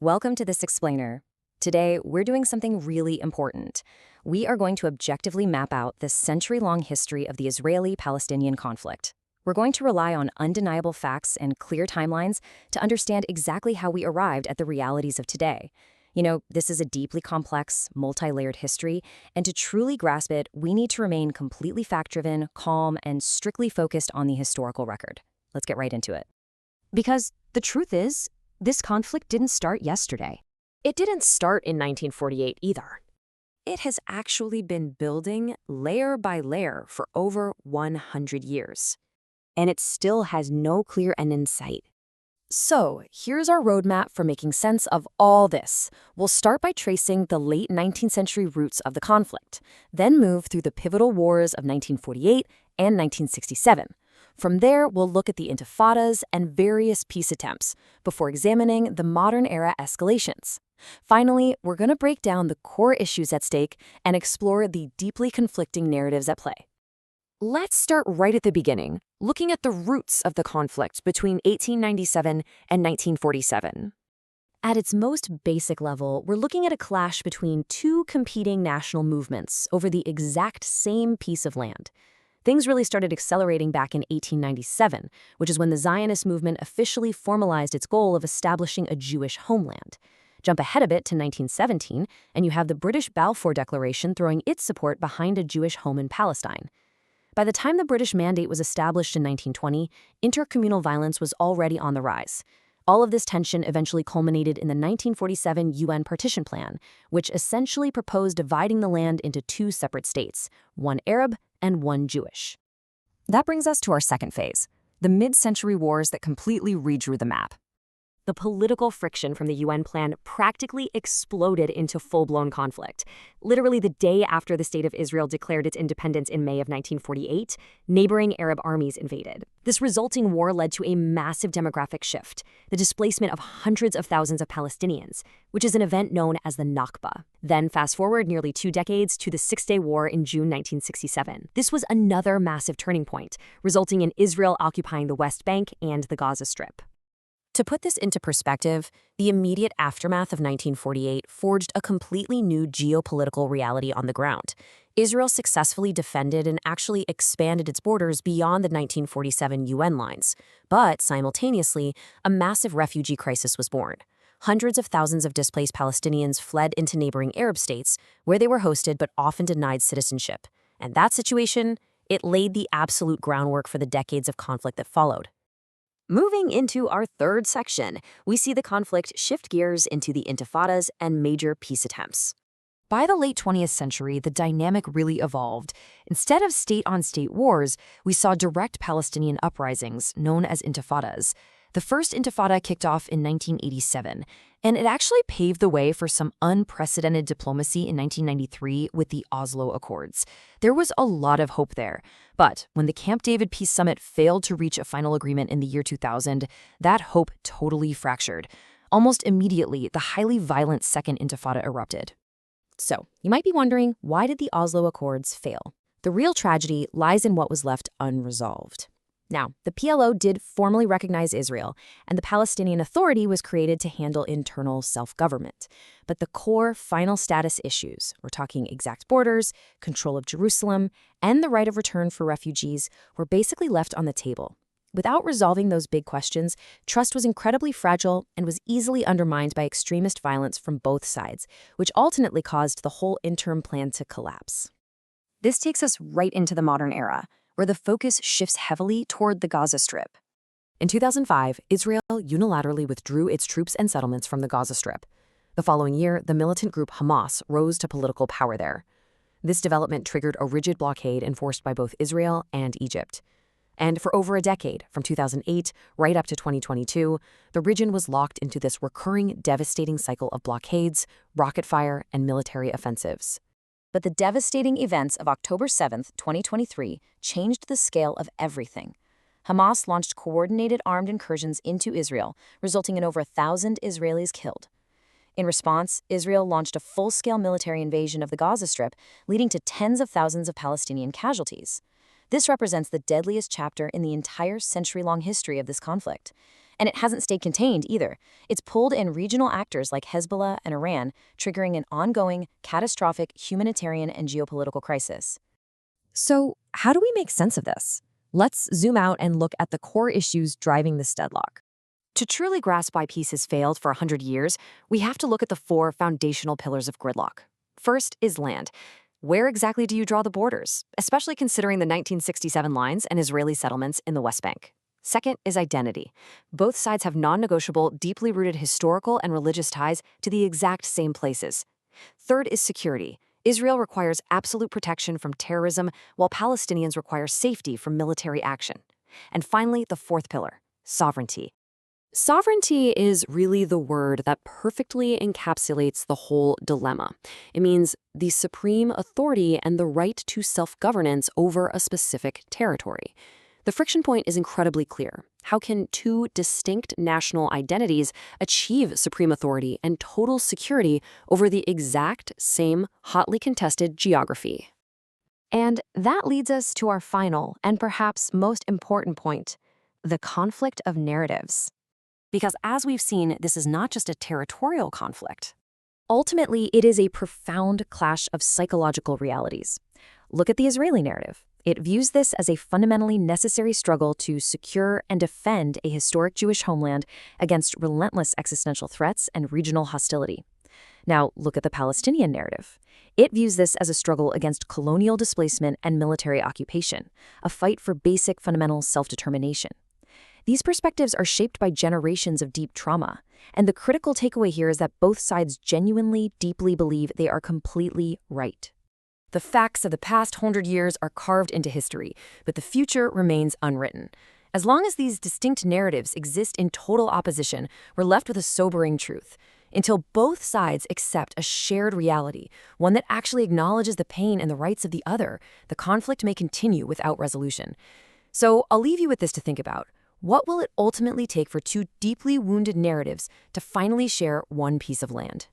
Welcome to this explainer. Today, we're doing something really important. We are going to objectively map out the century-long history of the Israeli-Palestinian conflict. We're going to rely on undeniable facts and clear timelines to understand exactly how we arrived at the realities of today. This is a deeply complex, multi-layered history, and to truly grasp it, we need to remain completely fact-driven, calm, and strictly focused on the historical record. Let's get right into it. Because the truth is, this conflict didn't start yesterday. It didn't start in 1948 either. It has actually been building layer by layer for over 100 years. And it still has no clear end in sight. So, here's our roadmap for making sense of all this. We'll start by tracing the late 19th century roots of the conflict, then move through the pivotal wars of 1948 and 1967. From there, we'll look at the intifadas and various peace attempts before examining the modern-era escalations. Finally, we're going to break down the core issues at stake and explore the deeply conflicting narratives at play. Let's start right at the beginning, looking at the roots of the conflict between 1897 and 1947. At its most basic level, we're looking at a clash between two competing national movements over the exact same piece of land. Things really started accelerating back in 1897, which is when the Zionist movement officially formalized its goal of establishing a Jewish homeland. Jump ahead a bit to 1917, and you have the British Balfour Declaration throwing its support behind a Jewish home in Palestine. By the time the British Mandate was established in 1920, intercommunal violence was already on the rise. All of this tension eventually culminated in the 1947 UN Partition Plan, which essentially proposed dividing the land into two separate states, one Arab and one Jewish. That brings us to our second phase, the mid-century wars that completely redrew the map. The political friction from the UN plan practically exploded into full-blown conflict. Literally the day after the State of Israel declared its independence in May of 1948, neighboring Arab armies invaded. This resulting war led to a massive demographic shift, the displacement of hundreds of thousands of Palestinians, which is an event known as the Nakba. Then fast forward nearly 2 decades to the Six-Day War in June 1967. This was another massive turning point, resulting in Israel occupying the West Bank and the Gaza Strip. To put this into perspective, the immediate aftermath of 1948 forged a completely new geopolitical reality on the ground. Israel successfully defended and actually expanded its borders beyond the 1947 UN lines. But simultaneously, a massive refugee crisis was born. Hundreds of thousands of displaced Palestinians fled into neighboring Arab states, where they were hosted but often denied citizenship. And that situation, it laid the absolute groundwork for the decades of conflict that followed. Moving into our third section, we see the conflict shift gears into the intifadas and major peace attempts. By the late 20th century, the dynamic really evolved. Instead of state-on-state wars, we saw direct Palestinian uprisings, known as intifadas. The first intifada kicked off in 1987, and it actually paved the way for some unprecedented diplomacy in 1993 with the Oslo Accords. There was a lot of hope there. But when the Camp David Peace Summit failed to reach a final agreement in the year 2000, that hope totally fractured. Almost immediately, the highly violent Second Intifada erupted. So, you might be wondering, why did the Oslo Accords fail? The real tragedy lies in what was left unresolved. Now, the PLO did formally recognize Israel, and the Palestinian Authority was created to handle internal self-government. But the core final status issues, we're talking exact borders, control of Jerusalem, and the right of return for refugees, were basically left on the table. Without resolving those big questions, trust was incredibly fragile and was easily undermined by extremist violence from both sides, which ultimately caused the whole interim plan to collapse. This takes us right into the modern era, where the focus shifts heavily toward the Gaza Strip. In 2005, Israel unilaterally withdrew its troops and settlements from the Gaza Strip. The following year, the militant group Hamas rose to political power there. This development triggered a rigid blockade enforced by both Israel and Egypt. And for over a decade, from 2008 right up to 2022, the region was locked into this recurring, devastating cycle of blockades, rocket fire, and military offensives. But the devastating events of October 7, 2023, changed the scale of everything. Hamas launched coordinated armed incursions into Israel, resulting in over 1,000 Israelis killed. In response, Israel launched a full-scale military invasion of the Gaza Strip, leading to tens of thousands of Palestinian casualties. This represents the deadliest chapter in the entire century-long history of this conflict. And it hasn't stayed contained either. It's pulled in regional actors like Hezbollah and Iran, triggering an ongoing, catastrophic humanitarian and geopolitical crisis. So, how do we make sense of this? Let's zoom out and look at the core issues driving this deadlock. To truly grasp why peace has failed for 100 years, we have to look at the four foundational pillars of gridlock. First is land. Where exactly do you draw the borders, especially considering the 1967 lines and Israeli settlements in the West Bank? Second is identity. Both sides have non-negotiable, deeply rooted historical and religious ties to the exact same places. Third is security. Israel requires absolute protection from terrorism, while Palestinians require safety from military action. And finally, the fourth pillar, sovereignty. Sovereignty is really the word that perfectly encapsulates the whole dilemma. It means the supreme authority and the right to self-governance over a specific territory. The friction point is incredibly clear. How can two distinct national identities achieve supreme authority and total security over the exact same hotly contested geography? And that leads us to our final and perhaps most important point, the conflict of narratives. Because as we've seen, this is not just a territorial conflict. Ultimately, it is a profound clash of psychological realities. Look at the Israeli narrative. It views this as a fundamentally necessary struggle to secure and defend a historic Jewish homeland against relentless existential threats and regional hostility. Now, look at the Palestinian narrative. It views this as a struggle against colonial displacement and military occupation, a fight for basic fundamental self-determination. These perspectives are shaped by generations of deep trauma, and the critical takeaway here is that both sides genuinely, deeply believe they are completely right. The facts of the past 100 years are carved into history, but the future remains unwritten. As long as these distinct narratives exist in total opposition, we're left with a sobering truth. Until both sides accept a shared reality, one that actually acknowledges the pain and the rights of the other, the conflict may continue without resolution. So I'll leave you with this to think about. What will it ultimately take for two deeply wounded narratives to finally share one piece of land?